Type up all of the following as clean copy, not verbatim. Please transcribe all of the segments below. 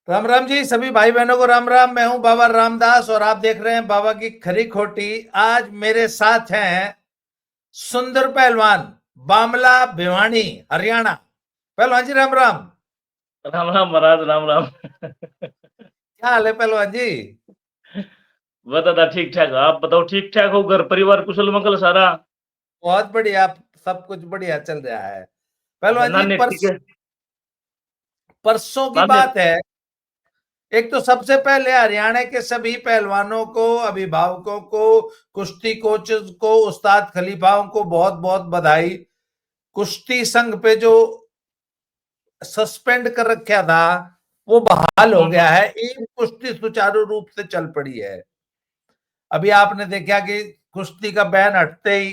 राम राम जी, सभी भाई बहनों को राम राम। मैं हूं बाबा रामदास और आप देख रहे हैं बाबा की खरी खोटी। आज मेरे साथ हैं सुंदर पहलवान, बामला भिवानी, हरियाणा। पहलवान जी राम राम। राम राम महाराज, राम राम। क्या हाल है पहलवान जी? बता ठीक ठाक। आप बताओ, ठीक ठाक हो? घर परिवार कुशल मंगल सारा? बहुत बढ़िया, सब कुछ बढ़िया चल रहा है। पहलवान जी नानी ठीक है? परसों की नानी। बात है। एक तो सबसे पहले हरियाणा के सभी पहलवानों को, अभिभावकों को, कुश्ती कोचेस को, उस्ताद खलीफाओं को बहुत बहुत बधाई। कुश्ती संघ पे जो सस्पेंड कर रखा था वो बहाल हो गया है। एक कुश्ती सुचारू रूप से चल पड़ी है। अभी आपने देखा कि कुश्ती का बैन हटते ही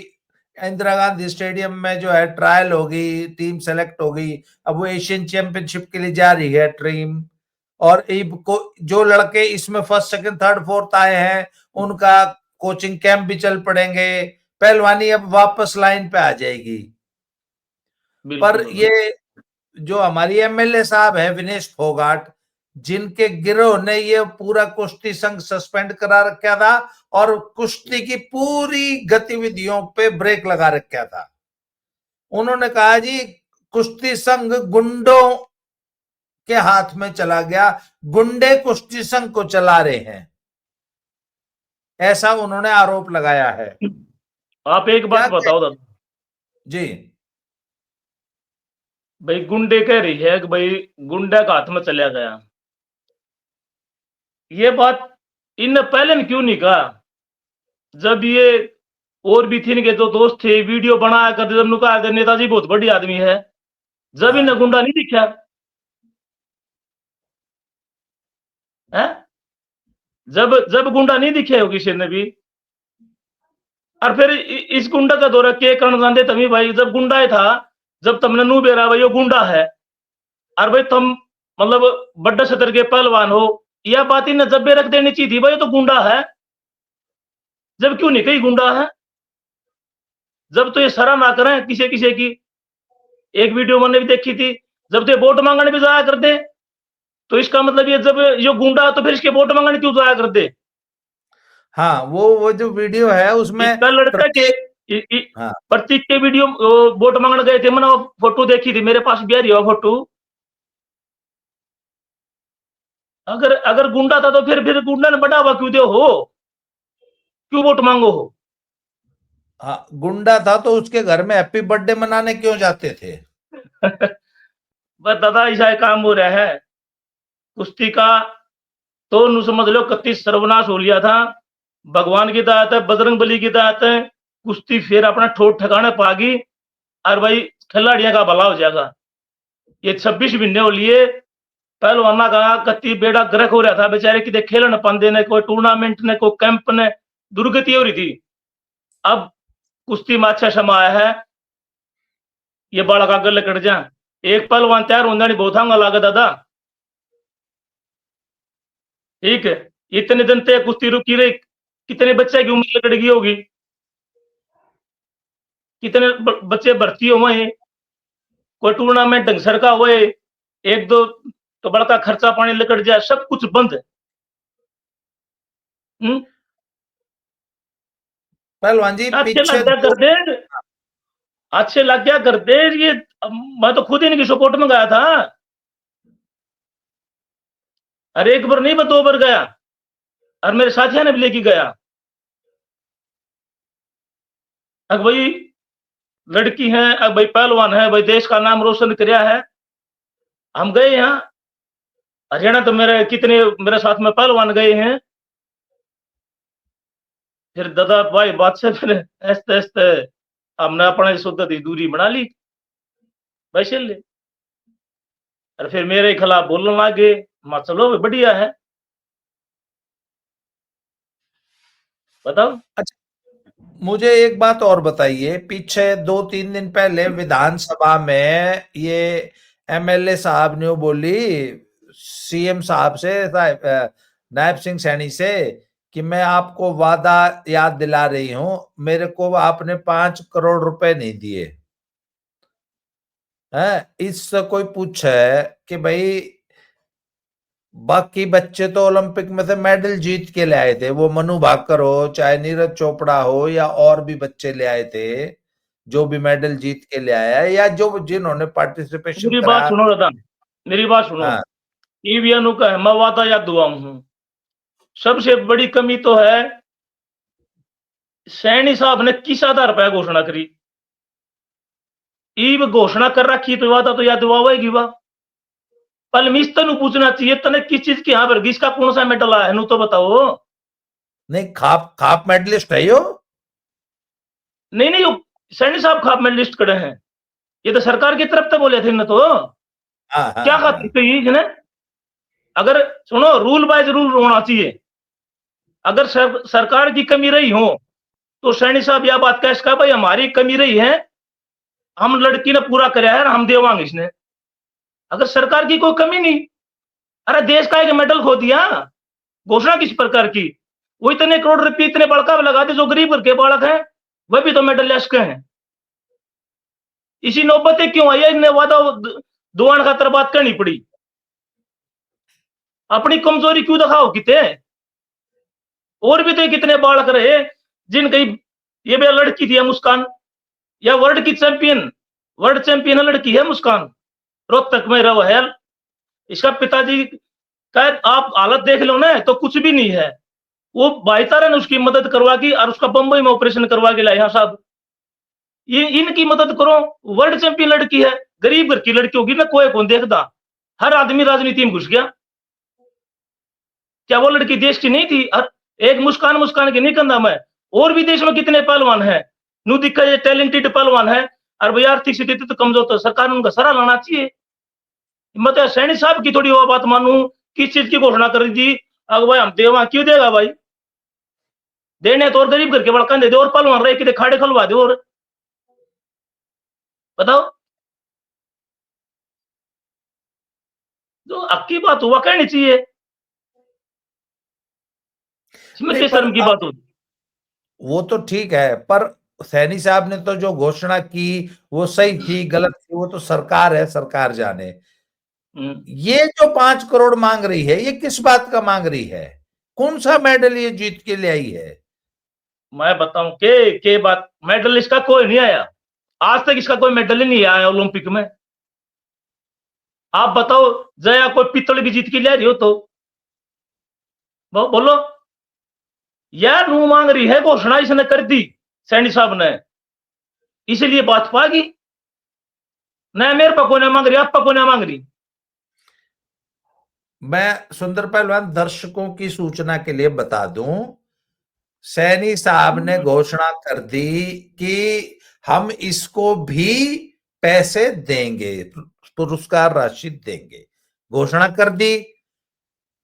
इंदिरा गांधी स्टेडियम में जो है ट्रायल होगी, टीम सेलेक्ट होगी। अब वो एशियन चैंपियनशिप के लिए जा रही है टीम। और को जो लड़के इसमें फर्स्ट सेकंड थर्ड फोर्थ आए हैं उनका कोचिंग कैंप भी चल पड़ेंगे। पहलवानी अब वापस लाइन पे आ जाएगी। पर बिल्कुल बिल्कुल। ये जो हमारी एमएलए साहब है विनेश फोगाट, जिनके गिरोह ने ये पूरा कुश्ती संघ सस्पेंड करा रखा था और कुश्ती की पूरी गतिविधियों पे ब्रेक लगा रखा था। उन्होंने कहा जी कुश्ती संघ गुंडों के हाथ में चला गया, गुंडे कुश्ती संघ को चला रहे हैं, ऐसा उन्होंने आरोप लगाया है। आप एक क्या बात बताओ दादा। जी? भाई गुंडे कह रही है कि भाई गुंडा का हाथ में चला गया। ये बात इनने पहले ने क्यों नहीं कहा? जब ये और भी थी इनके जो दोस्त थे, वीडियो बनाया करते, जब उन्होंने कहा अगर नेताजी बहुत बड़ी आदमी है, जब इन्हें हाँ गुंडा नहीं दिखा है? जब जब गुंडा नहीं दिखे हो किसी ने भी। और फिर इस गुंडा का दौरा के करण जानते तभी भाई, जब गुंडा था, जब तुमने नू बेरा भाई वो गुंडा है। और भाई तुम मतलब बड़े सतर के पहलवान हो, यह बात इन्हें जब भी रख देनी चाहिए थी भाई, ये तो गुंडा है। जब क्यों नहीं कही गुंडा है? जब तो ये शर्म ना करें किसी किसी की। एक वीडियो मैंने भी देखी थी, जब तो ये वोट मांगने भी जाया करते, तो इसका मतलब ये जब ये गुंडा है, तो फिर इसके वोट मांगने क्यों जाया करते? हाँ, वो जो वीडियो है उसमें इसका लड़का के प्रत्येक। हाँ प्रतीक के वीडियो वोट मांगने गए थे, मैंने वो फोटो देखी थी, मेरे पास भी आ रही है वो फोटो। अगर अगर गुंडा था तो फिर गुंडा ने बढ़ावा क्यों दे हो? क्यों वोट मांगो हो? हाँ, गुंडा था तो उसके घर में हैप्पी बर्थडे मनाने क्यों जाते थे? बस दादा ऐसा काम हो रहा है कुश्ती का। तो नु समझ लो 31 सर्वनाश हो लिया था। भगवान की दात है, बजरंग बली की दात है। कुश्ती फिर अपना ठोट ठिकाने पागी। और भाई खिलाड़ियों का भला हो जाएगा। ये 26 महीने हो लिए पहलवाना का कति बेड़ा गर्क हो रहा था बेचारे, कि खेल न पाते ने, कोई टूर्नामेंट ने, कोई कैंप ने, दुर्गति हो रही थी। अब कुश्ती में अच्छा समय आया है, ये बालक आगे लकड़ जा। एक पहलवान तैयार होने नहीं बहुत हंगा लागे दादा। ठीक है, इतने दिन तक कुश्ती रुकी रही, कितने बच्चे की उम्र लकड़ गई होगी, कितने बच्चे भर्ती हुए हैं, कोई टूर्नामेंट ढंग सर का हुए, एक दो तो बड़का खर्चा पानी लकड़ जाए, सब कुछ बंद है। पहलवान जी अच्छे पीछे लग गया दो। कर दे, अच्छे लग गया कर दे ये। मैं तो खुद इनकी सपोर्ट में गया था। अरे एक बार नहीं, मैं 2 बार गया, और मेरे साथियों ने भी लेके गया। अब भाई लड़की है, अब भाई पहलवान है, भाई देश का नाम रोशन किया है। हम गए यहाँ हरियाणा, तो मेरे कितने मेरे साथ में पहलवान गए हैं। फिर दादा भाई बात से फिर ऐसे ऐसे हमने अपने शुद्ध की दूरी बना ली वैसे ले। और फिर मेरे खिलाफ बोलने लगे। मैं चलो बढ़िया है, बताओ। अच्छा, मुझे एक बात और बताइए। पीछे 2-3 दिन पहले विधानसभा में ये एमएलए साहब ने वो बोली सीएम साहब से, नायब सिंह सैनी से, कि मैं आपको वादा याद दिला रही हूं, मेरे को आपने 5 करोड़ रुपए नहीं दिए। है इससे कोई पूछे कि भाई बाकी बच्चे तो ओलंपिक में से मेडल जीत के ले आए थे, वो मनु भाकर हो चाहे नीरज चोपड़ा हो या और भी बच्चे ले आए थे, जो भी मेडल जीत के ले आया है या जो जिन्होंने पार्टिसिपेशन मेरी बात कराया। सुनो दादा, मेरी बात सुनो। हाँ ईवीएम का है, मैं वादा या दुआ हूं। सबसे बड़ी कमी तो है सैनी साहब ने किस आधार पर घोषणा करी। ईब घोषणा कर रखी तो वादा तो या दुआ होगी वा। पल मिस तनु पूछना चाहिए तने किस चीज की यहाँ पर इसका कौन सा मेडल आया है नु तो बताओ। नहीं, खाप खाप मेडलिस्ट है यो। नहीं नहीं, सैनी साहब खाप मेडलिस्ट खड़े हैं, ये तो सरकार की तरफ से बोले थे न तो। हाँ हाँ क्या हाँ। खातिर तो ये ने अगर सुनो रूल बाय रूल होना चाहिए। अगर सरकार की कमी रही हो तो सैनी साहब यह बात कह सका भाई हमारी कमी रही है, हम लड़की ने पूरा कराया है हम देवांगे इसने। अगर सरकार की कोई कमी नहीं, अरे देश का एक मेडल खो दिया, घोषणा किस प्रकार की। वो इतने करोड़ रुपए इतने बड़का लगा दे, जो गरीब घर के बालक हैं वह भी तो मेडल ले सके हैं। इसी नौबत क्यों आई है, इन्हें वादा दुआन खातर बात करनी पड़ी। अपनी कमजोरी क्यों दिखाओ किते। और भी तो कितने बालक रहे जिनकी ये भी लड़की थी मुस्कान, या वर्ल्ड चैंपियन लड़की है मुस्कान, रोहतक में रहो है। इसका पिताजी का आप हालत देख लो ना तो कुछ भी नहीं है। वो भाईचारा ने उसकी मदद करवा की और उसका बंबई में ऑपरेशन करवा के लाया साहब। ये इनकी मदद करो, वर्ल्ड चैंपियन लड़की है, गरीब घर की लड़की होगी ना, कोई कौन देखता। हर आदमी राजनीति में घुस गया। क्या वो लड़की देश की नहीं थी। एक मुस्कान मुस्कान की नहीं कहता मैं, और भी देश में कितने पहलवान है नू दिखा ये टैलेंटेड पहलवान है। और भाई आर्थिक स्थिति तो कमजोर, तो सरकार ने उनका सराह लाना चाहिए। मैं सैनी साहब की थोड़ी वो बात मानू, किस चीज की घोषणा कर दी। अगर भाई हम देवा क्यों देगा भाई, देने तो और गरीब घर के बड़का दे दे और पहलवान रहे कि खाड़े खुलवा दे और बताओ। जो अक्की बात हुआ कहनी चाहिए, इसमें नहीं किस पर शर्म की बात होती। वो तो ठीक है, पर सैनी साहब ने तो जो घोषणा की वो सही थी गलत थी वो तो सरकार है, सरकार जाने। ये जो 5 करोड़ मांग रही है ये किस बात का मांग रही है, कौन सा मेडल ये जीत के ले आई है। मैं बताऊं के बात, मेडल इसका कोई नहीं आया आज तक, इसका कोई मेडल ही नहीं आया ओलंपिक में। आप बताओ जया कोई पित्तल की जीत के ले रही हो तो बोलो। यह नू मांग रही है, घोषणा इसने कर दी सैनी साहब ने, इसलिए बात पागी न। मेरे पको ने मांग रही, आप पको ने मांग रही। मैं सुंदर पहलवान दर्शकों की सूचना के लिए बता दूं, सैनी साहब ने घोषणा कर दी कि हम इसको भी पैसे देंगे, पुरस्कार राशि देंगे, घोषणा कर दी।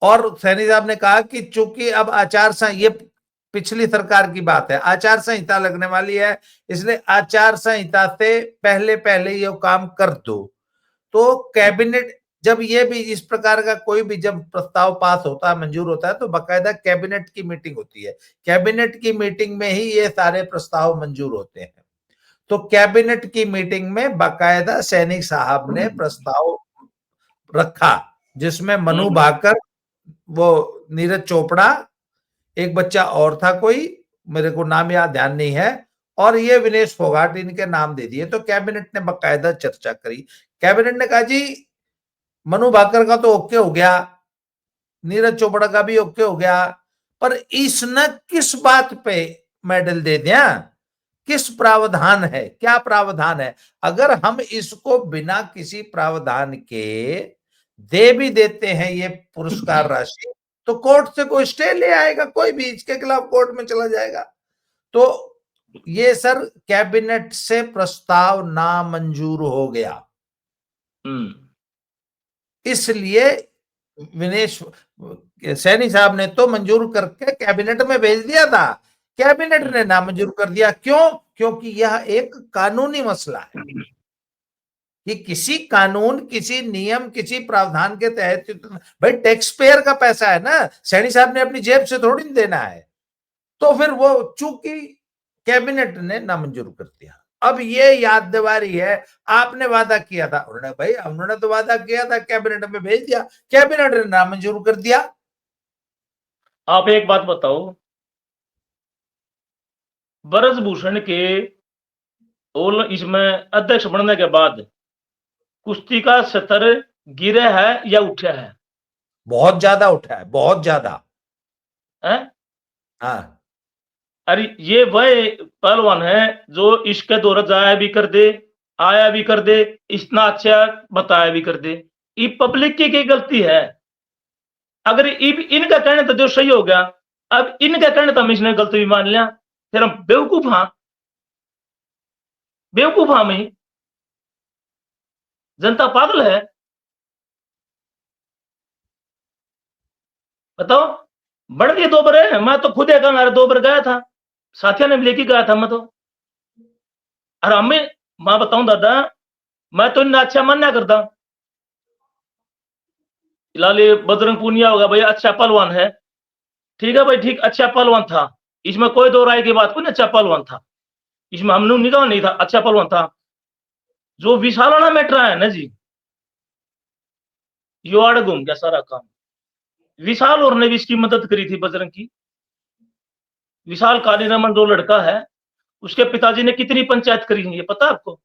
और सैनी साहब ने कहा कि चूंकि अब आचार संहिता, ये पिछली सरकार की बात है, आचार संहिता लगने वाली है, इसलिए आचार संहिता से पहले पहले ये काम कर दो। तो कैबिनेट जब ये भी इस प्रकार का कोई भी जब प्रस्ताव पास होता है, मंजूर होता है, तो बाकायदा कैबिनेट की मीटिंग होती है, कैबिनेट की मीटिंग में ही ये सारे प्रस्ताव मंजूर होते हैं। तो कैबिनेट की मीटिंग में बाकायदा सैनी साहब ने प्रस्ताव रखा जिसमें मनु भाकर, वो नीरज चोपड़ा, एक बच्चा और था कोई, मेरे को नाम याद ध्यान नहीं है, और ये विनेश फोगाट, इनके नाम दे दिए। तो कैबिनेट ने बाकायदा चर्चा करी। कैबिनेट ने कहा जी मनु भाकर का तो ओके हो गया, नीरज चोपड़ा का भी ओके हो गया, पर इसने किस बात पे मेडल दे दिया, किस प्रावधान है, क्या प्रावधान है। अगर हम इसको बिना किसी प्रावधान के दे भी देते हैं ये पुरस्कार राशि, तो कोर्ट से कोई स्टे ले आएगा, कोई भी इसके खिलाफ कोर्ट में चला जाएगा। तो ये सर कैबिनेट से प्रस्ताव नामंजूर हो गया। इसलिए विनेश सैनी साहब ने तो मंजूर करके कैबिनेट में भेज दिया था, कैबिनेट ने नामंजूर कर दिया। क्यों? क्योंकि यह एक कानूनी मसला है कि किसी कानून, किसी नियम, किसी प्रावधान के तहत, भाई टैक्स पेयर का पैसा है ना, सैनी साहब ने अपनी जेब से थोड़ी देना है। तो फिर वो चूंकि कैबिनेट ने नामंजूर कर दिया। अब ये याद दिवारी है, आपने वादा किया था। उन्होंने भाई उन्होंने तो वादा किया था, कैबिनेट में भेज दिया, कैबिनेट ने नामंजूर कर दिया। आप एक बात बताओ, ब्रजभूषण के और इसमें अध्यक्ष बनने के बाद कुश्ती का स्तर गिरा है या उठा है? बहुत ज्यादा उठा है, बहुत ज्यादा। हैं? हाँ, अरे ये वह पहलवान है जो इसके दौरे जाया भी कर दे, आया भी कर दे, इतना अच्छा बताया भी कर दे। ये पब्लिक की गलती है। अगर इनका कहने तो जो सही हो गया, अब इनका कहने तो हम इसने गलती भी मान लिया, फिर हम बेवकूफ। हाँ, बेवकूफ हम ही, जनता पागल है। बताओ, बढ़ गए 2 बार। मैं तो खुद एक मेरे 2 बार गया था, साथियों ने भी लेके गया था मैं तो। और हमें, मैं बताऊं दादा, मैं तो इन्हें अच्छा मानना करता। फिलहाल ये बजरंग पूनिया होगा भाई, अच्छा पहलवान है, ठीक है भाई, ठीक, अच्छा पहलवान था, इसमें कोई 2 राय की बात कोई, अच्छा पहलवान था, इसमें हमने निगाह नहीं था, अच्छा पहलवान था। जो विशालाना मैटर है ना जी, यो आड़ घूम गया सारा काम। विशाल और ने भी इसकी मदद करी थी बजरंग की। विशाल कालीरामन जो लड़का है, उसके पिताजी ने कितनी पंचायत करी है ये पता है आपको?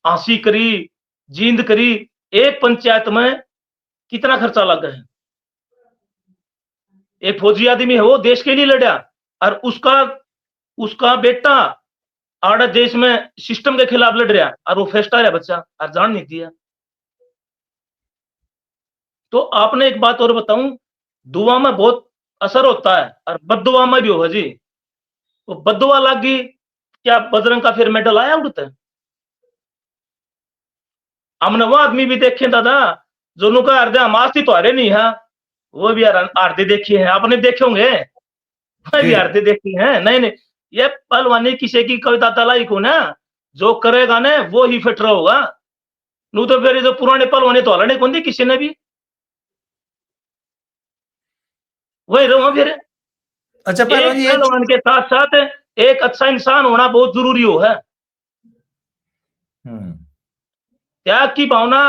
आंसी करी, जींद करी, एक पंचायत में कितना खर्चा लगा है। एक फौजी आदमी है, वो देश के लिए लड़ा, और उसका उसका बेटा आड़ा देश में सिस्टम के खिलाफ लड़ रहा, और वो फर्स्ट आ रहा बच्चा, और जान नहीं दिया। तो आपने एक बात और बताऊं, दुआ में बहुत असर होता है और बद्दुआ में भी होगा जी। तो बद्दुआ लगी, क्या बजरंग का फिर मेडल आया उड़ता है? हमने वो आदमी भी देखे दादा, जो नुका हरदे हम आस्ती तो हरे नहीं है, वो भी आरती देखी है, आपने देखे होंगे, मैं भी जी। आरती देखी है। नहीं नहीं, ये पहलवानी किसी की कविता तलाई को ना, जो करेगा ना वो ही फिट होगा। नू तो फिर जो पुराने पहलवानी तो हलने कौन दी किसी ने भी, वही रहो फिर। अच्छा एक पहलवान जी, एक पहलवान के साथ साथ एक अच्छा इंसान होना बहुत जरूरी हो है। हम्म, त्याग की भावना,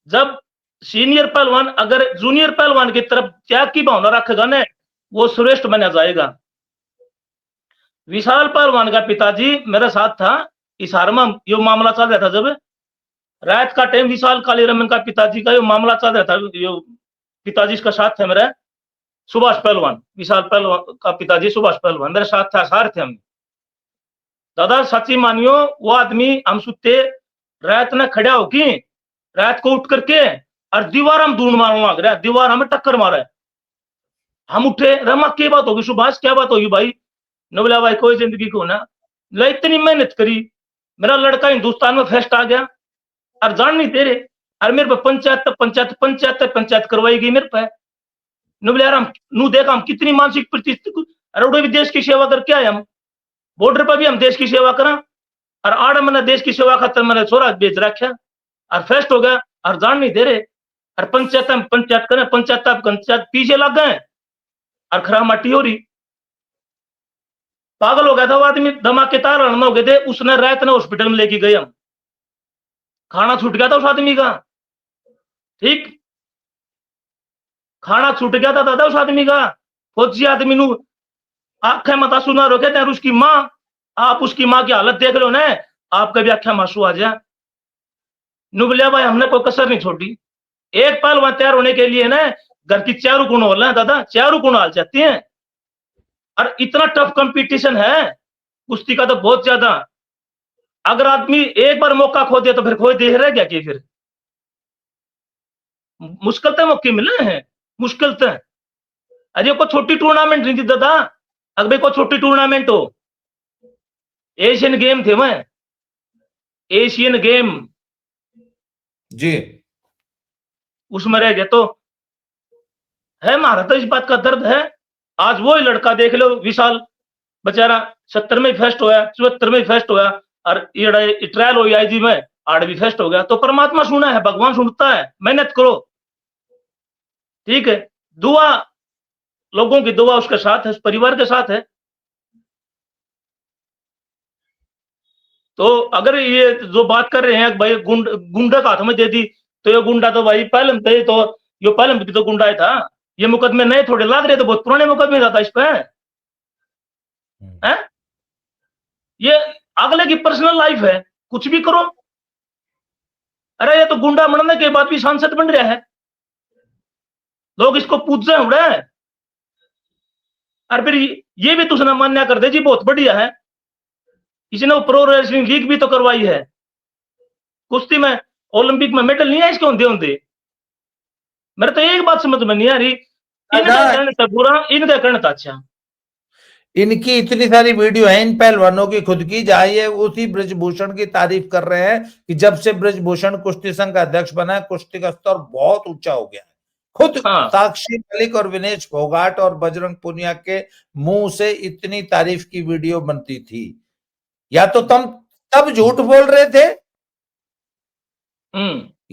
जब सीनियर पहलवान अगर जूनियर पहलवान की तरफ त्याग की भावना रखेगा ना, वो श्रेष्ठ बना जाएगा। विशाल पहलवान का पिताजी मेरे साथ था, हिसार में यो मामला चल रहा था, जब रात का टाइम विशाल कालीरमन का पिताजी का यो मामला चल रहा था, यो पिताजी इसका साथ थे मेरे, सुभाष पहलवान, विशाल पहलवान का पिताजी सुभाष पहलवान मेरे साथ था, सार थे हम। दादा सच्ची मानियो, वो आदमी हम सुते रात में खड़ा होके, रात को उठ करके और दीवार हम ढूंढ मारने लग रहा है, दीवार हमें टक्कर मारा। हम उठे, रमा क्या बात होगी सुभाष, क्या बात होगी भाई? ने बोला भाई कोई जिंदगी को ना, इतनी मेहनत करी, मेरा लड़का हिंदुस्तान में फर्स्ट आ गया, और जान नहीं तेरे, और मेरे पे पंचायत पंचायत पंचायत पंचायत करवाई गई मेरे पे। ने बोले यार हम, नू देखा हम कितनी मानसिक प्रतिस्थिति, अरे भी देश की सेवा करके आए हम, बॉर्डर पर भी हम देश की सेवा करा, और आड़ मैंने देश की सेवा खातर मैंने छोरा बेच रखा, और फर्स्ट हो गया, और जान नहीं दे रहे, और पंचायत में पंचायत करें, पंचायत पीछे लग गए, और खरा माटी हो रही। पागल हो गया था वो आदमी, दिमाग के तार हड़ना हो गए थे, उसने रात ने हॉस्पिटल में लेके गए हम, खाना छूट गया था उस आदमी का, ठीक, खाना छूट गया था दादा उस आदमी का। फौजी आदमी नु आंखें मत सुना रोके थे, उसकी माँ, आप उसकी माँ की हालत देख लो ना, आपका भी आंखें आंसू आ जाए। नुबलिया भाई हमने कोई कसर नहीं छोड़ी, एक पहलवान तैयार होने के लिए ना घर की चारों गुण हो रहा है दादा, चारों गुण हाल जाती हैं, और इतना टफ कंपटीशन है कुश्ती का तो बहुत ज्यादा। अगर आदमी एक बार मौका खो दिया तो फिर कोई देख रह गया कि फिर मुश्किल से मौके मिले हैं, मुश्किल से। अरे कोई छोटी टूर्नामेंट नहीं थी दादा, अगर कोई छोटी टूर्नामेंट हो, एशियन गेम थे मैं, एशियन गेम, जी। उसमें रह गया तो है, हमारा तो इस बात का दर्द है। आज वो ही लड़का देख लो विशाल, बेचारा 70 में फर्स्ट होया, 74 में फर्स्ट होया, और ये ट्रायल हो आईजी में 8वीं फर्स्ट हो गया। तो परमात्मा सुना है, भगवान सुनता है, मेहनत करो, ठीक है, दुआ, लोगों की दुआ उसके साथ है, उस परिवार के साथ है। तो अगर ये जो बात कर रहे हैं भाई गुंडा का हाथ में दे दी, तो ये गुंडा तो भाई पहले में थे, तो ये पहले में भी तो गुंडा ही था। ये मुकदमे नए थोड़े लाग रहे थे, बहुत पुराने मुकदमे था इस पे हैं। ये अगले की पर्सनल लाइफ है, कुछ भी करो। अरे ये तो गुंडा बनने के बाद भी सांसद बन रहा है, लोग इसको पूछ रहे उड़े। और फिर ये भी तुझने मान्य कर दे जी, बहुत बढ़िया है, इसने प्रो रेसलिंग लीग भी तो करवाई है, कुश्ती में ओलंपिक में मेडल नहीं है इसके होंदे होंदे। मेरे तो एक बात समझ में नहीं आ रही, इनका कहना था बुरा, इनका कहना था अच्छा। इनकी इतनी सारी वीडियो है इन पहलवानों की खुद की, जहां ये उसी ब्रजभूषण की तारीफ कर रहे हैं कि जब से ब्रजभूषण कुश्ती संघ का अध्यक्ष बना है, कुश्ती का स्तर बहुत ऊंचा हो गया है। खुद साक्षी मलिक और विनेश फोगाट और बजरंग पुनिया के मुंह से इतनी तारीफ की वीडियो बनती थी। या तो तुम तब झूठ बोल रहे थे,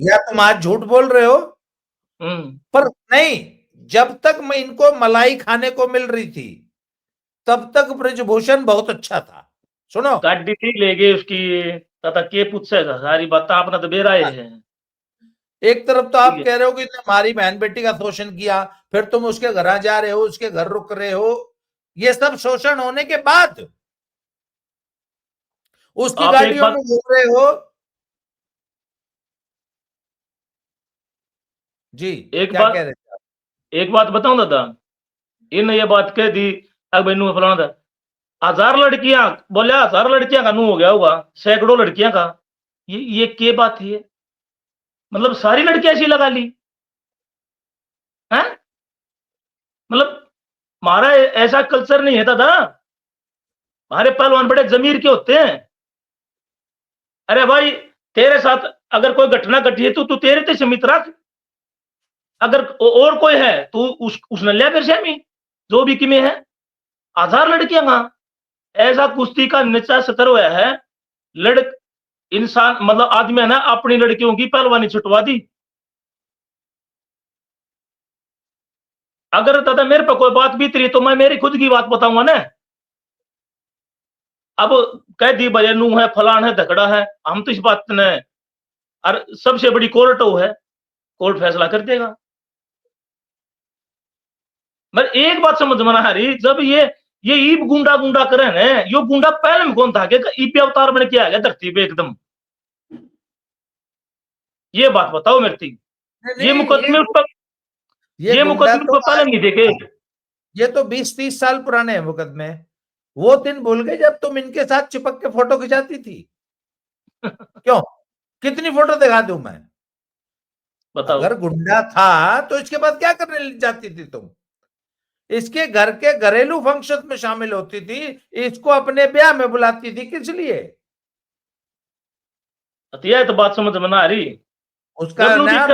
या तुम आज झूठ बोल रहे हो। पर नहीं, जब तक मैं इनको मलाई खाने को मिल रही थी तब तक ब्रजभूषण बहुत अच्छा था। सुनो, गाड़ी थी ले गए उसकी, तथा के पूछेगा सारी बात आपने तो बेराए है। एक तरफ तो आप कह रहे हो कि हमारी बहन बेटी का शोषण किया, फिर तुम उसके घर जा रहे हो, उसके घर रुक रहे हो, ये सब शोषण होने के बाद उसकी गाड़ियों में घूम रहे हो। जी, एक क्या बात, कह रहे थे? एक बात बताऊं दादा, इन ये बात कह दी अब मैनू फलाना था, 1000 लड़कियां बोले, 1000 लड़कियां का नू हो गया होगा, सैकड़ों लड़कियां का, ये क्या बात है? मतलब सारी लड़कियां ऐसी लगा ली हैं? मतलब हमारा ऐसा कल्चर नहीं है दादा, हमारे पहलवान बड़े जमीर के होते हैं। अरे भाई तेरे साथ अगर कोई घटना घटी है तो तू तेरे ते सीमित रख, अगर और कोई है तो उसने लिया फिर सेमी जो भी किमे है। 1000 लड़कियां कहां, ऐसा कुश्ती का नीचा स्तर हुआ है, लड़ इंसान मतलब आदमी है ना, अपनी लड़कियों की पहलवानी छुटवा दी। अगर दादा मेरे पे कोई बात बीत रही तो मैं मेरी खुद की बात बताऊंगा ना। अब कह दी भैया नू है, फलान है, धकड़ा है, हम तो इस बात ने, और सबसे बड़ी कोर्ट वो है, कोर्ट फैसला कर देगा। मैं एक बात समझ में आ रही, जब ये ईब गुंडा गुंडा करे ने, यो गुंडा पहले में कौन था कि ईब अवतार बन के आ गया धरती पे एकदम? ये बात बताओ मेरे थी। ये मुकदमे उस पर, ये मुकदमे तो पहले नहीं देखे। ये तो 20-30 साल पुराने हैं मुकदमे। वो दिन भूल गए जब तुम इनके साथ चिपक के फोटो खिंचाती थी। क्यों? कितनी फोटो दिखा दूं मैं? बताओ। अगर गुंडा था तो इसके बाद क्या करने जाती थी तुम? इसके घर के घरेलू फंक्शन में शामिल होती थी, इसको अपने ब्याह में बुलाती थी, किस लिए? यह तो बात समझ में ना आ रही। उसका ना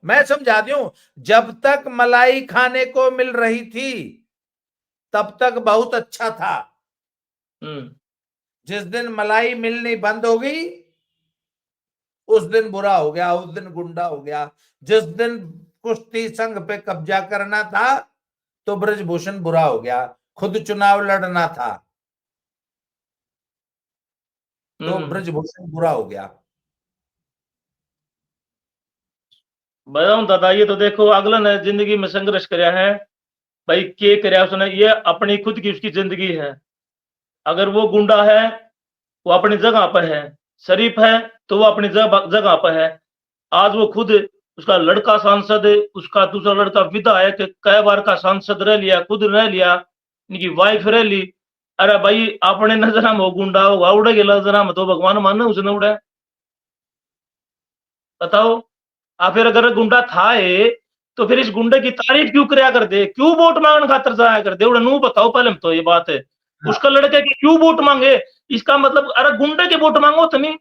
मैं समझा दूं, जब तक मलाई खाने को मिल रही थी तब तक बहुत अच्छा था। जिस दिन मलाई मिलनी बंद हो गई उस दिन बुरा हो गया, उस दिन गुंडा हो गया। जिस दिन कुश्ती संघ पे कब्जा करना था तो ब्रजभूषण बुरा हो गया, खुद चुनाव लड़ना था तो ब्रजभूषण बुरा हो गया। बताऊं दादा, ये तो देखो अगला ने जिंदगी में संघर्ष कराया है भाई, के कराया उसने, ये अपनी खुद की उसकी जिंदगी है। अगर वो गुंडा है वो अपनी जगह पर है, शरीफ है तो वो अपनी जगह पर है। आज वो खुद, उसका लड़का सांसद, उसका दूसरा लड़का विधायक, कई बार का सांसद रह लिया, खुद रह लिया, इनकी वाइफ रह ली। अरे भाई अपने नजर में वो गुंडा होगा, उड़े गया नजर में तो भगवान माने उसने उड़े। बताओ। फिर अगर गुंडा था ये, तो फिर इस गुंडे की तारीफ क्यों करया कर दे, क्यों वोट मांगने खातर जाया कर दे उड़े? नू बताओ पहले तो ये बात है। उसका लड़के की क्यों वोट मांगे? इसका मतलब अरे गुंडे के वोट मांगो तुम्हें,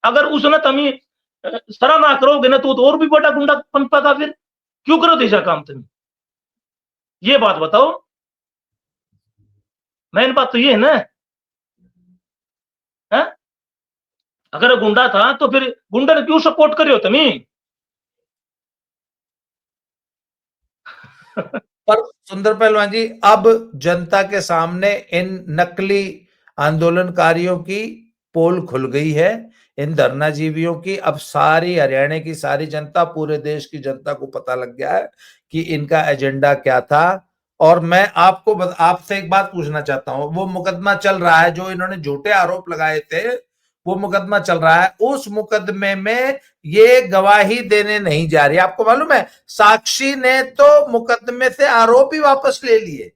अगर उसने तुम्हें सराहना करोगे ना तो और भी बड़ा गुंडा पनपा था, फिर क्यों करो ऐसा काम तुम्हें? ये बात बताओ। मेन बात तो ये है ना है? अगर गुंडा था तो फिर गुंडे ने क्यों सपोर्ट करियो तुम्हें? पर सुंदर पहलवान जी, अब जनता के सामने इन नकली आंदोलनकारियों की पोल खुल गई है इन धरनाजीवियों की। अब सारी हरियाणा की सारी जनता, पूरे देश की जनता को पता लग गया है कि इनका एजेंडा क्या था। और मैं आपसे एक बात पूछना चाहता हूं, वो मुकदमा चल रहा है जो इन्होंने झूठे आरोप लगाए थे, वो मुकदमा चल रहा है, उस मुकदमे में ये गवाही देने नहीं जा रही। आपको मालूम है, साक्षी ने तो मुकदमे से आरोप ही वापस ले लिए।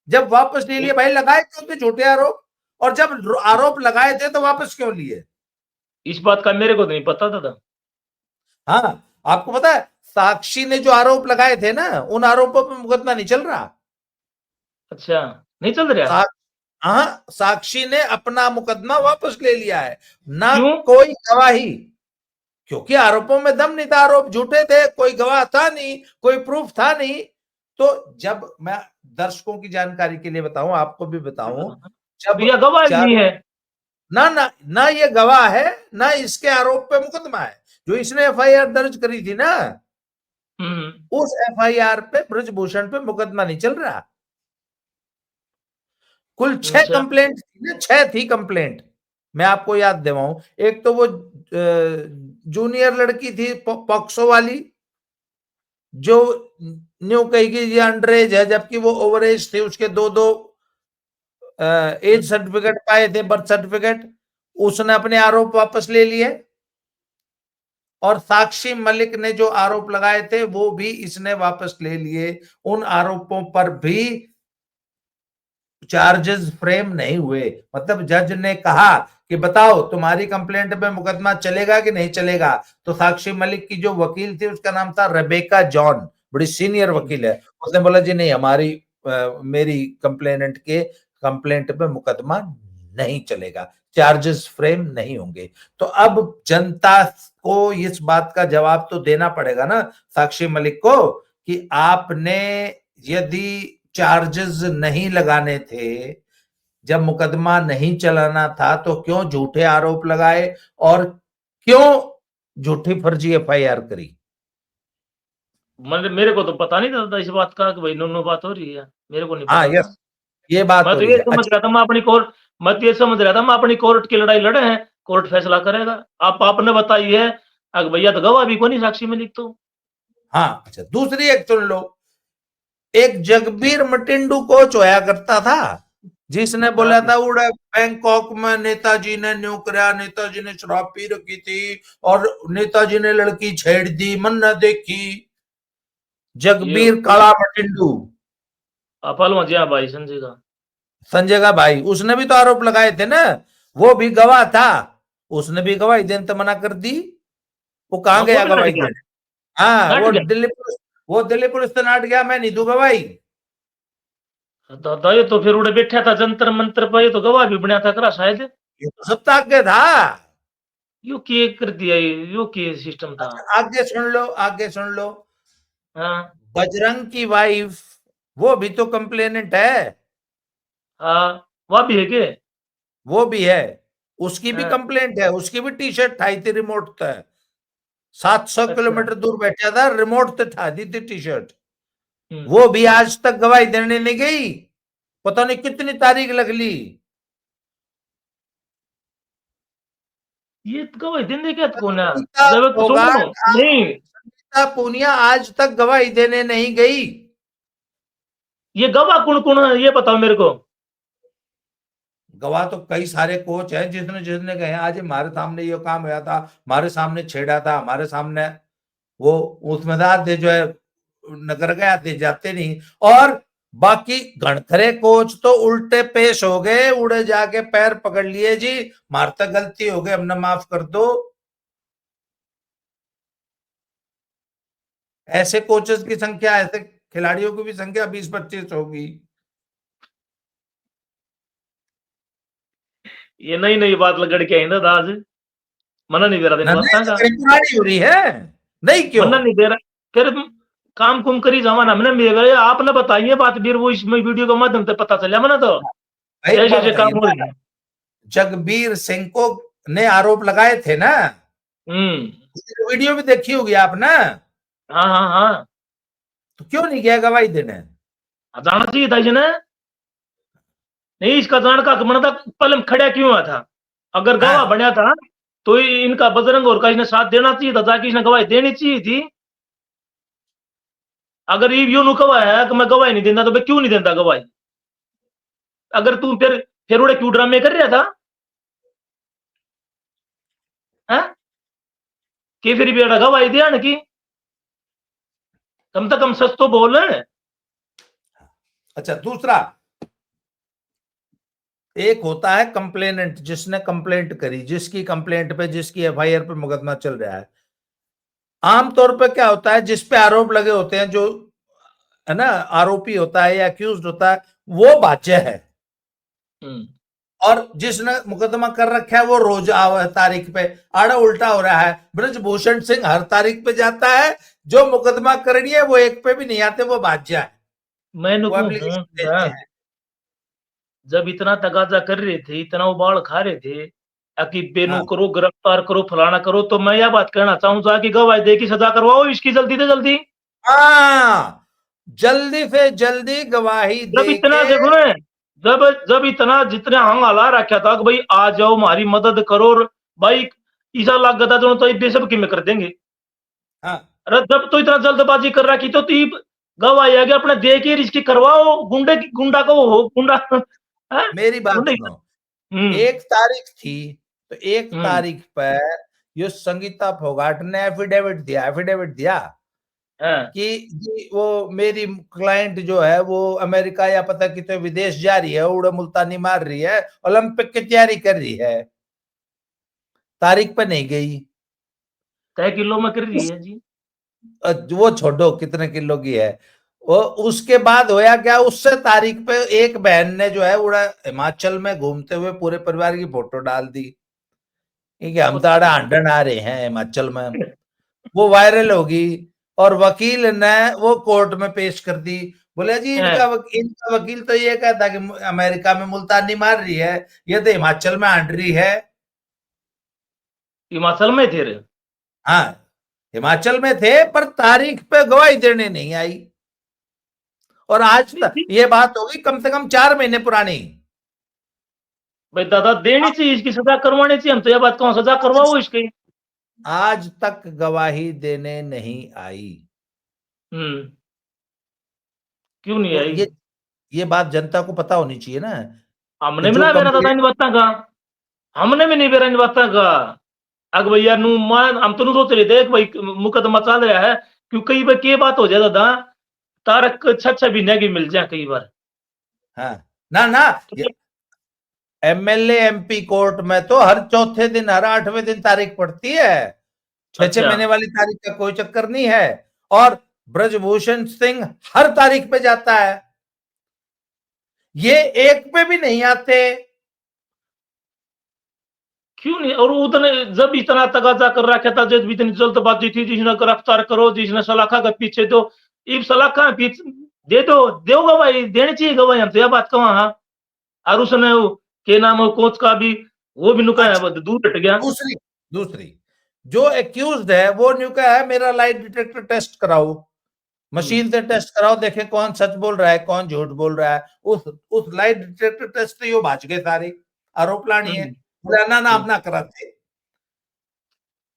जब वापस ले लिए, भाई लगाए क्यों थे झूठे आरोप, और जब आरोप लगाए थे तो वापस क्यों लिए? इस बात का मेरे को नहीं पता था। हाँ, आपको पता है, साक्षी ने जो आरोप लगाए थे ना, उन आरोपों पर मुकदमा नहीं चल रहा। अच्छा, नहीं चल रहा? हाँ, साक्षी ने अपना मुकदमा वापस ले लिया है, ना क्यों? कोई गवाही, क्योंकि आरोपों में दम नहीं था, आरोप झूठे थे, कोई गवाह था नहीं, कोई प्रूफ था नहीं। तो जब मैं दर्शकों की जानकारी के लिए बताऊं, आपको भी बताऊं, तो जब यह गवाह ही नहीं है। ना ना ना ये गवाह है, ना इसके आरोप पे मुकदमा है। जो इसने एफआईआर दर्ज करी थी ना, उस एफआईआर पे ब्रजभूषण पे मुकदमा नहीं चल रहा। कुल 6 अच्छा। कंप्लेंट थी ना, 6 थी कंप्लेंट। मैं आपको याद दिलाऊं, एक तो वो जूनियर लड़की थी पॉक्सो वाली, जो न्यू कही कि ये अंडर एज है, जबकि वो ओवर एज थे। उसके दो दो एज सर्टिफिकेट पाए थे, बर्थ सर्टिफिकेट। उसने अपने आरोप वापस ले लिए। और साक्षी मलिक ने जो आरोप लगाए थे वो भी इसने वापस ले लिए। उन आरोपों पर भी चार्जेस फ्रेम नहीं हुए। मतलब जज ने कहा कि बताओ तुम्हारी कंप्लेंट पे मुकदमा चलेगा कि नहीं चलेगा। तो साक्षी मलिक की जो वकील थी, उसका नाम था रेबेका जॉन, बड़ी सीनियर वकील है। उसने बोला जी नहीं, मेरी कंप्लेनेंट के कंप्लेंट पे मुकदमा नहीं चलेगा, चार्जेस फ्रेम नहीं होंगे। तो अब जनता को इस बात का जवाब तो देना पड़ेगा ना, साक्षी मलिक को, कि आपने यदि चार्जेस नहीं लगाने थे, जब मुकदमा नहीं चलाना था, तो क्यों झूठे आरोप लगाए और क्यों झूठी फर्जी एफआईआर करी? मतलब मेरे को तो पता नहीं था इस बात का कि भाई नो बात हो रही है। मेरे को नहीं हाँ, पता था। यस, ये बात मैं हो तो रही ये है। समझ अच्छा, रहा था मैं तो ये समझ रहा था हम अपनी कोर्ट की लड़ाई लड़े हैं, कोर्ट फैसला करेगा। आपने बताई है अगर भैया तो गवाह भी को नहीं साक्षी में लिख तो। हाँ, अच्छा, दूसरी एक सुन लो। एक जगबीर मटिंडू कोच होया करता था, जिसने हाँ बोला जी। था उड़े बैंकॉक में नेताजी ने न्यू कराया, नेताजी ने शराब पी रखी थी और नेताजी ने लड़की छेड़ दी, मन न देखी। ये जगबीर काला मटिंडू, अपल मजिया भाई संजय का। संजय का भाई, उसने भी तो आरोप लगाए थे ना। वो भी गवाह था, उसने भी गवाही देने तो मना कर दी। वो कहां हाँ वो गया भी लड़ गवाही गया। देने? हाँ, लड़ गया। वो दिल्ली पुलिस से नाट गया, मैं नहीं दूं गवाही। दादा ये तो फिर उड़े बैठा था जंतर मंत्र पर, ये तो गवाह भी बनया था करा शायद। ये तो सब आगे था। यू के कर दिया, यू के सिस्टम था। अच्छा, आगे सुन लो, आगे सुन लो। हाँ बजरंग की वाइफ, वो भी तो कंप्लेनेंट है। हाँ, वह भी है के? वो भी है, उसकी भी हाँ, कंप्लेंट है, उसकी भी टी शर्ट ठाई थी रिमोट से। 700 अच्छा। किलोमीटर दूर बैठा था, रिमोट से ठा दी थी टी शर्ट। हम्म। वो भी आज तक गवाही देने नहीं गई, पता नहीं कितनी तारीख लग ली। ये गवाही देने क्या कौन है? संगीता जब तो फोगाट सुनो। नहीं, संगीता पूनिया आज तक गवाही देने नहीं गई। ये गवाह कौन कौन है ये बताओ मेरे को। गवाह तो कई सारे कोच हैं, जिसने जिसने कहे आज हमारे सामने ये काम हुआ था, हमारे सामने छेड़ा था, हमारे सामने। वो उसमें थे जो है, नगर गया थे, जाते नहीं। और बाकी घणखरे कोच तो उल्टे पेश हो गए, उड़े जाके पैर पकड़ लिए जी, मारता गलती हो गई, हमने माफ कर दो। ऐसे कोचेस की संख्या, ऐसे खिलाड़ियों की भी संख्या 20-25 होगी। ये नई नई बात लगड़ के आई ना आज। मना नहीं दे रहा दिन ना बात नहीं तो का। बड़ी पुरानी हो रही है। नहीं क्यों? मना नहीं दे रहा। फिर काम कुम करी जावा ना हमने मेरे आपने बताइए बात फिर वो इसमें वीडियो के माध्यम से पता चला मना तो भाई एक ऐसे बात ऐसे बताइए काम हो ना, रहे हैं। जगबीर सिंह को ने आरोप लगाए थे ना, हम्म। वीडियो भी देखी होगी आप ना, हाँ हाँ हाँ। तो क्यों नहीं गया गवाही देने? जाना चाहिए था इसने। नहीं इसका जान का मन था पहले खड़ा क्यों हुआ था। अगर गवाह हाँ बनया था तो इनका बजरंग और का इसने साथ देना चाहिए था, जाके इसने गवाही देनी चाहिए थी। अगर ये यूं गवाह है कि मैं गवाही नहीं देता, तो मैं क्यों नहीं देता गवाही? अगर तू फिर उड़े क्यों ड्रामे कर रहा था? हैं? कि फिर बेड़ा गवाही दिया ना की, कम से कम सच तो बोल। अच्छा, दूसरा एक होता है कंप्लेनेंट, जिसने कंप्लेंट करी, जिसकी कंप्लेंट पे, जिसकी एफआईआर पे मुकदमा चल रहा है। आमतौर पे क्या होता है, जिस पे आरोप लगे होते हैं, जो है ना आरोपी होता है या अक्यूज्ड होता है, वो बाच्य है। और जिसने मुकदमा कर रखा है वो रोज तारीख पे आड़ा उल्टा हो रहा है। ब्रजभूषण सिंह हर तारीख पे जाता है, जो मुकदमा करनी है वो एक पे भी नहीं आते, वो बाच्य है, मैंने वो को एप्लीकेशन भेजते हैं। जब इतना तगाजा कर रहे थे, इतना उबाल खा रहे थे, कि बेनू हाँ करो, गिरफ्तार करो, फलाना करो, तो मैं यह बात कहना चाहूंगा कि गवाही दे की सजा करवाओ इसकी जल्दी से जल्दी। हाँ, जल्दी से जल्दी गवाही जब दे इतना के। देखो ना, जब जब इतना जितने हंगाला रखा था कि भाई आ जाओ हमारी मदद करो, और भाई ईसा लाग गया था तो ये सब किमें कर देंगे। हाँ, अरे जब तो इतना जल्दबाजी कर रखी तो तीब गवाही आगे अपने दे के इसकी करवाओ, गुंडा को हो गुंडा। हैं? मेरी बात गुंडे। सुनो। हम्म। एक तारीख थी, तो एक हम्म। तारीख पर ये संगीता फोगाट ने एफिडेविट दिया हाँ। कि वो मेरी क्लाइंट जो है वो अमेरिका या पता कितने विदेश जा रही है, उड़े मुल्तानी मार रही है, ओलंपिक की तैयारी कर रही है, तारीख पे नहीं गई। तय किलो में कर रही उस है जी। वो छोड़ो कितने किलो की है। वो उसके बाद होया क्या, उससे तारीख पे एक बहन ने जो है उड़ा हिमाचल में घूमते हुए पूरे परिवार की फोटो डाल दी कि हम तो आड़ा हंडन आ रहे हैं हिमाचल में। वो वायरल होगी और वकील ने वो कोर्ट में पेश कर दी। बोले जी इनका वकील तो ये कहता कि अमेरिका में मुल्तानी मार रही है, ये तो हिमाचल में हांड रही है। हिमाचल में थे रे। हाँ, हिमाचल में थे पर तारीख पे गवाही देने नहीं आई। और आज तक ये बात होगी कम से कम 4 महीने पुरानी। भाई दादा देनी चाहिए इसकी सजा करवानी चाहिए, हम तो यह बात कहूँ सजा करवाओ इसकी। आज तक गवाही देने नहीं आई। हम्म। क्यों नहीं तो आई? ये बात जनता को पता होनी चाहिए ना कि हमने भी जो ना बेरा दादा कंप्लेंट। इन बातों का, हमने भी नहीं बेरा इन बातों का। अग भैया नू मान हम तो सोच रहे थे कि भाई मुकदमा चल रहा है, क्योंकि कई बार के बात हो जाए दादा, तारक छह भी नेगी मिल जाए कई बार। हाँ, ना ना, तो एमएलए एमपी कोर्ट में तो हर चौथे दिन, हर 8वें दिन तारीख पड़ती है। 6 6 महीने अच्छा। वाली तारीख का कोई चक्कर नहीं है। और ब्रजभूषण सिंह हर तारीख पे जाता है, ये एक पे भी नहीं आते। क्यों नहीं? और उतने जब इतना तगाजा कर रखा था, जब इतनी जल्दबाजी थी, जिसने गिरफ्तार करो, जिसने सलाखा का पीछे दो, इब सलाखा पीछे दे दो, दो गवाही देनी चाहिए गवाही, हम तो यह बात कहा। हाँ। और उसने के नाम है कोच का भी, वो भी नुका अच्छा, है, दूर हट गया। दूसरी दूसरी जो एक्यूज्ड है वो न्यू का है, मेरा लाई डिटेक्टर टेस्ट कराओ, मशीन से टेस्ट कराओ, देखे कौन सच बोल रहा है कौन झूठ बोल रहा है। उस लाई डिटेक्टर टेस्ट से यो भाज गए सारे आरोप लानी है। हम्म। बुलाना ना हम्म। अपना कराते।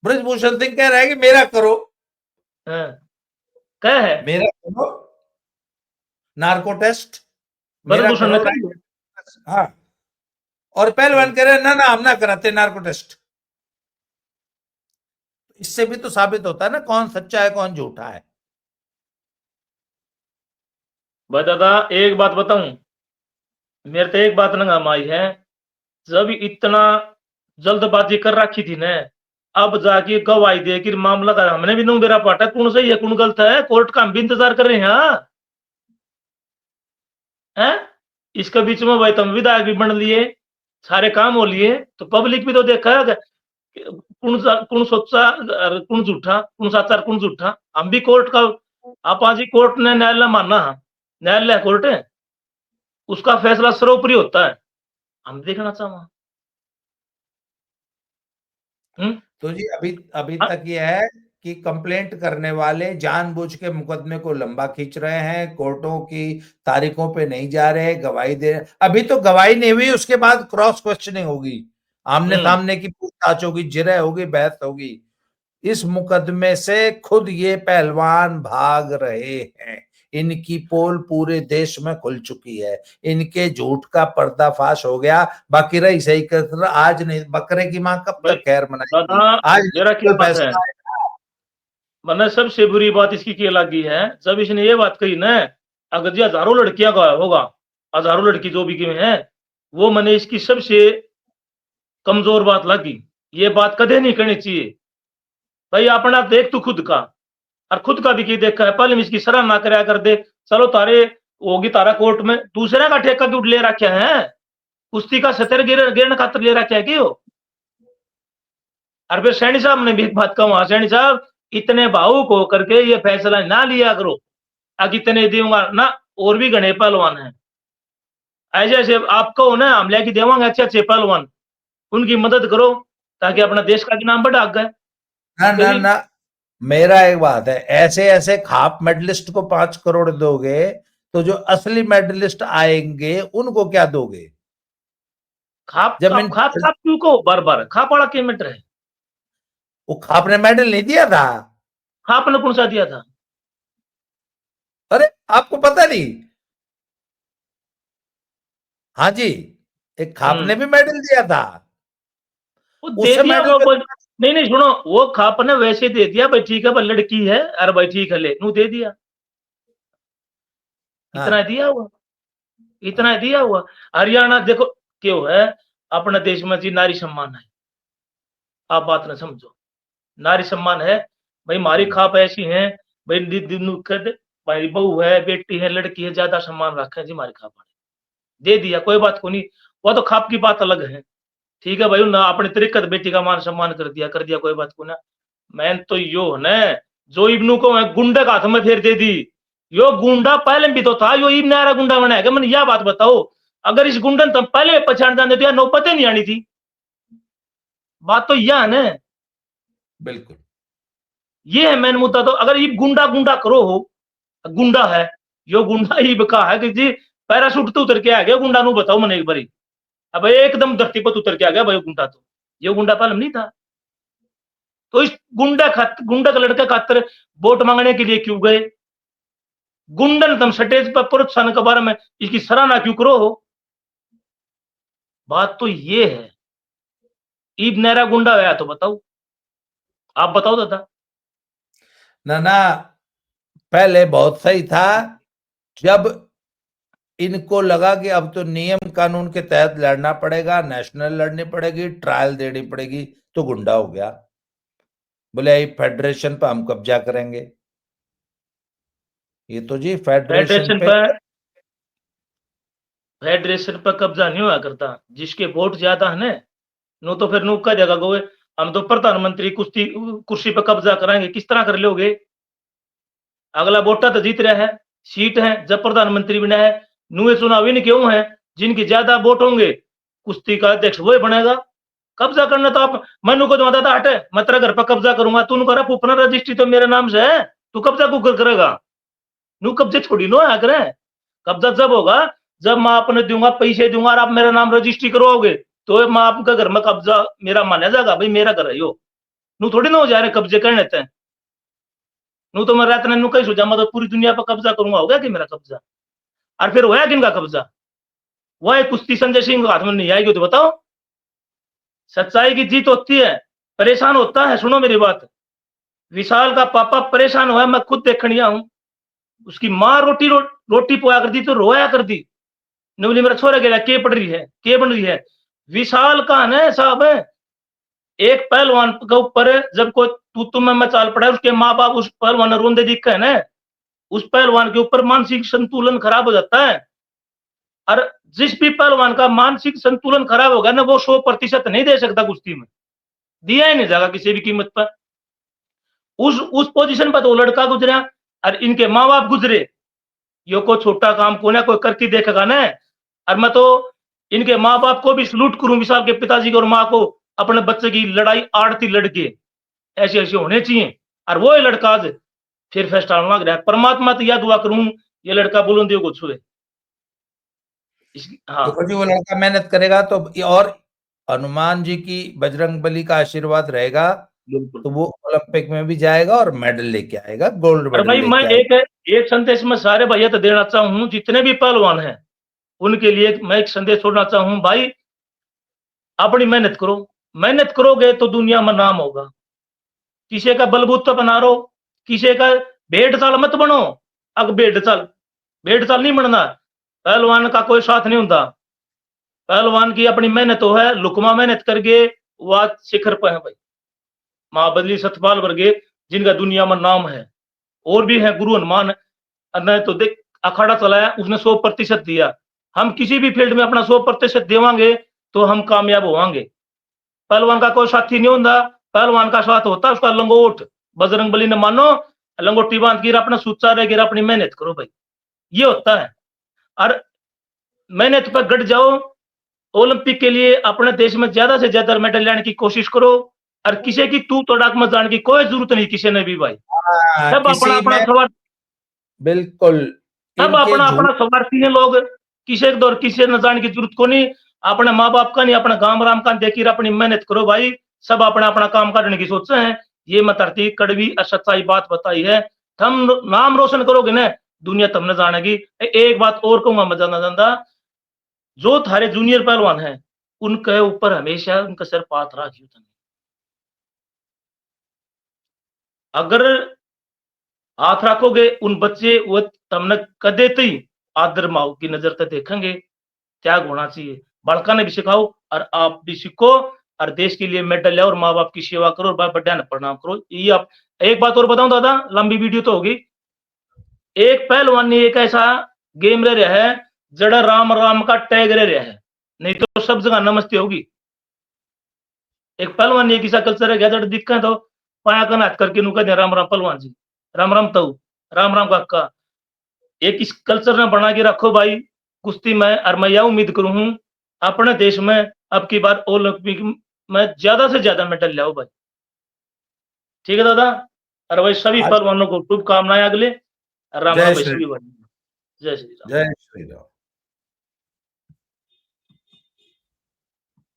ब्रजभूषण सिंह कह रहा है कि मेरा करो, हाँ, क्या है? मेरा करो नार्को टेस्ट, मेरा ब्रजभूषण ने करो कर लिया। लाइट। हाँ, और पहलवान कह रहे हैं ना ना हम ना कराते नार्को टेस्ट। इससे भी तो साबित होता है ना कौन सच्चा है कौन झूठा है। भाई दादा एक बात बताऊं, मेरे तो एक बात नंगा माई है, जब इतना जल्दबाजी कर रखी थी ने, अब जाके गवाही दे कि मामला था, हमने भी नू बेरा पाटा कौन सही है कौन गलत है, कोर्ट का हम भी इंतजार कर रहे हैं। हाँ। हैं? इसके बीच में भाई तुम विधायक भी बन लिए, सारे काम हो लिए, तो पब्लिक भी तो देखा है कौन सच्चा और कौन झूठा, कौन सच्चा और कौन झूठा। हम भी कोर्ट का, आप आज ही कोर्ट ने न्यायालय मानना, न्यायालय कोर्ट है, उसका फैसला सर्वोपरि होता है, हम देखना चाहवा। हम्म। तो जी अभी अभी तक ये है कि कंप्लेंट करने वाले जानबूझ के मुकदमे को लंबा खींच रहे हैं, कोर्टों की तारीखों पे नहीं जा रहे, गवाही दे रहे। अभी तो गवाही नहीं हुई, उसके बाद क्रॉस क्वेश्चनिंग होगी, आमने सामने की पूछताछ होगी, जिरह होगी, बहस होगी। इस मुकदमे से खुद ये पहलवान भाग रहे हैं। इनकी पोल पूरे देश में खुल चुकी है, इनके झूठ का पर्दाफाश हो गया। बाकी रही सही कसर, आज नहीं, बकरे की मां कब भाई तक खैर मनाएगी? दादा, आज मेरा क्या कोई बात है, फैसला आएगा। मैंने सबसे बुरी बात इसकी क्या लगी है, जब इसने ये बात कही ना, अगर जी हजारों लड़कियां का होगा, हजारों लड़की जो भी की है, वो मैंने इसकी सबसे कमजोर बात लगी। ये बात कदे नहीं करनी चाहिए भाई। अपना देख तू खुद का, और खुद का भी की देखा है, पहले इसकी सराहना करा कर दे। चलो तारे होगी तारा कोर्ट में, दूसरे का ठेका क्यों ले रखा है? कुश्ती का सतर गिरने खातर ले रखा है क्यों? और फिर सैनी साहब ने भी एक बात कहूँ, सैनी साहब इतने भावुक होकर के ये फैसला ना लिया करो, अग इतने दूंगा ना, और भी घने पहलवान हैं ऐसे ऐसे, आपको ना हम लेके देवांगे अच्छे अच्छे पहलवान, उनकी मदद करो ताकि अपना देश का भी नाम बढ़ा गए। ना ना ना, मेरा एक बात है, ऐसे ऐसे खाप मेडलिस्ट को 5 करोड़ दोगे तो जो असली मेडलिस्ट आएंगे उनको क्या दोगे? खाप जब खाप खाप खाप क्यों को बार बार खाप वाला क्या मैटर है? वो खाप ने मेडल नहीं दिया था। खाप ने कौन सा दिया था? अरे आपको पता नहीं? हाँ जी, एक खाप ने भी मेडल दिया था। वो दे उससे दिया मेडल वो का नहीं नहीं सुनो, वो खाप ने वैसे दे दिया भाई, ठीक है भाई लड़की है, अरे भाई ठीक है ले नू दे दिया, इतना हाँ, दिया हुआ, इतना दिया हुआ। हरियाणा देखो क्यों है, अपने देश में जी नारी सम्मान है, आप बात ना समझो, नारी सम्मान है भाई। हमारी खाप ऐसी है भाई, भाई बहू है, बेटी है, लड़की है, ज्यादा सम्मान रखे जी हमारी खाप ने दे दिया, कोई बात को नहीं। वो तो खाप की बात अलग है, ठीक है भाई, ना अपने तरीके से बेटी का मान सम्मान कर दिया, कोई बात को ना। मैं तो यो ने जो इब्नू को मैं गुंडे का हाथ में फेर दे दी, यो गुंडा पहले भी तो था, यो इब नया गुंडा बनाएगा। मैंने यह बात बताओ, अगर इस गुंडन तुम पहले पहचान जाते तो यार नौबत नहीं आनी थी। बात तो यह है ना, बिल्कुल। ये है मेन मुद्दा। तो अगर ये गुंडा गुंडा करो हो, गुंडा है यो, गुंडा ही बका है कि जी पैराशूट तो उतर के आ गया गुंडा नु, बताओ मैंने एक बारी, अब एकदम धरती पर उतर के आ गया भाई गुंडा, तो ये गुंडा पहले नहीं था। तो इस गुंडा का लड़का खातर वोट मांगने के लिए क्यों गए? गुंडन तुम स्टेज पर प्रोत्साहन के बारे में इसकी सराहना क्यों करो हो? बात तो ये है, ईब नहरा गुंडा गया तो बताओ, आप बताओ दादा। ना ना, पहले बहुत सही था, जब इनको लगा कि अब तो नियम कानून के तहत लड़ना पड़ेगा, नेशनल लड़नी पड़ेगी, ट्रायल देनी पड़ेगी, तो गुंडा हो गया। बोले आई फेडरेशन पे हम कब्जा करेंगे। ये तो जी फेडरेशन फेडरेशन पे। पर, फेडरेशन पर कब्जा नहीं हुआ करता, जिसके वोट ज्यादा है ना, नो तो फिर नु कह देगा गोवे हम तो प्रधानमंत्री कुश्ती कुर्सी पर कब्जा कराएंगे, किस तरह कर लोगे? अगला वोटा तो जीत रहा है, सीट है, जब प्रधानमंत्री बना है, नुए चुनाव इन क्यों है? जिनके ज्यादा वोट होंगे कुश्ती का अध्यक्ष वही बनेगा। कब्जा करना तो आप मनु को दादा हटे, मैं तेरा घर पर कब्जा करूंगा, तू कर अपना रजिस्ट्री तो मेरे नाम से है, तू कब्जा को करेगा? नू कब्जे छोड़ी नो आ करे। कब्जा जब होगा जब मैं अपने दूंगा, पैसे दूंगा और आप मेरा नाम रजिस्ट्री करवाओगे, तो मैं आपका घर में कब्जा मेरा माना जाएगा, भाई मेरा घर है यो। नू थोड़ी ना हो जा रहे कब्जे करने थे, नू तो मैं रात ने नू कहीं सोचा मैं तो पूरी दुनिया पर कब्जा करूंगा, हो गया कि मेरा कब्जा? और फिर होया किनका कब्जा? वह कुश्ती संजय सिंह हाथ में नहीं आएगी तो बताओ। सच्चाई की जीत होती है, परेशान होता है, सुनो मेरी बात। विशाल का पापा परेशान हुआ, मैं खुद देखनिया हूं, उसकी माँ रोटी पोया कर दी तो रोया कर दी, बोली मेरा छोरा गया के पड़ रही है, के बन रही है। विशाल का है साहब, एक पहलवान के ऊपर जब कोई तू तुम्हें मैं चाल पड़ा, उसके माँ बाप उस पहलवान ने रोंदे दिख है ना, उस पहलवान के ऊपर मानसिक संतुलन खराब हो जाता है। और जिस भी पहलवान का मानसिक संतुलन खराब होगा ना, वो 100% नहीं दे सकता कुश्ती में, दिया ही नहीं जाएगा किसी भी कीमत पर। उस पोजीशन पर तो लड़का गुजरा और इनके माँ बाप गुजरे, यो को छोटा काम को ना कोई करके देखेगा ना। और मैं तो इनके माँ बाप को भी सलूट करूं, विशाल के पिताजी को और माँ को, अपने बच्चे की लड़ाई आड़ती लड़के ऐसे ऐसे होने चाहिए। और वो लड़का आज फिर फैसला मांग रहा है, परमात्मा तो यह दुआ करूं ये लड़का बुलंदियों को छुए। हाँ देखो जी, वो लड़का मेहनत करेगा तो और हनुमान जी की, बजरंगबली का आशीर्वाद रहेगा बिल्कुल। तो वो ओलंपिक में भी जाएगा और मेडल लेके आएगा, गोल्ड अरे मेडल भाई मैं लेके आएगा। एक संदेश में सारे भैया तो देना चाहूँ, जितने भी पहलवान हैं उनके लिए मैं एक संदेश छोड़ना चाहूँ, भाई अपनी मेहनत करो, मेहनत करोगे तो दुनिया में नाम होगा। किसी का बलबूता बना रहो, किसी का भेड़ चाल मत बनो। अब भेड़ चाल नहीं बनना। पहलवान का कोई साथ नहीं होता। पहलवान की अपनी मेहनत हो है, लुकमा मेहनत करके वो आज शिखर पे है भाई। महाबली सतपाल वर्गे जिनका दुनिया में नाम है, और भी है गुरु हनुमान। नहीं तो देख अखाड़ा चलाया उसने 100% दिया। हम किसी भी फील्ड में अपना 100% देवांगे तो हम कामयाब होवांगे। पहलवान का कोई साथी नहीं होता, पहलवान का साथ होता है उसका लंगोट। बजरंगबली ने मानो लंगोटी बांध गिर अपना सुच्चा रह गिर अपनी मेहनत करो भाई, ये होता है। और मेहनत पर गट जाओ, ओलंपिक के लिए अपने देश में ज्यादा से ज्यादा मेडल लाने की कोशिश करो। और किसी की तू तड़ाक में जाने की कोई जरूरत नहीं किसी ने भी भाई। हाँ, सब अपना किसी अपना में स्वार्थ, बिल्कुल सब इनके अपना झूठ। अपना स्वार्थी है लोग। किसी के दौर किसी न जाने की जरूरत को नहीं। अपने माँ बाप का नहीं, अपने गांव राम का देखिए अपनी मेहनत करो भाई। सब अपना अपना काम करने की सोच है। ये मैं धरती कड़वी असच्चाई बात बताई है। थम नाम रोशन करोगे ना, दुनिया तुमने जानेगी। एक बात और कहूंगा मैं जाना जानता, जो थारे जूनियर पहलवान हैं उनके ऊपर हमेशा उनका सिर पात रखियो तुम। अगर हाथ रखोगे उन बच्चे वो तमने कदे ही आदर माओ की नजर से देखेंगे। त्याग होना चाहिए, बालका ने भी सिखाओ और आप भी सीखो। और देश के लिए मेडल लाओ और माँ बाप की सेवा करो और बड़ा प्रणाम करो। ये आप एक बात और बताऊं दादा, लंबी वीडियो तो होगी। एक पहलवान ने एक ऐसा गेम रह रहा है जड़ा राम राम का टैग रह रहा है, नहीं तो सब जगह नमस्ते होगी। एक पहलवान ने किसा कल्चर है जड़ा दिक्कत तो पाया का हाथ करके नु कहते राम राम पहलवान जी, राम राम ताऊ, राम राम काका। एक इस कल्चर ने बना के रखो भाई कुश्ती में। और मैं यह उम्मीद करूं हूं अपने देश में अब की बार ओलंपिक में ज्यादा से ज्यादा मेडल लाओ भाई। ठीक है दादा। और भाई सभी आज पहलवानों को शुभकामनाएं अगले। राम राम जय भाई श्री सभी भाई। जय श्री राम। जय श्री राम।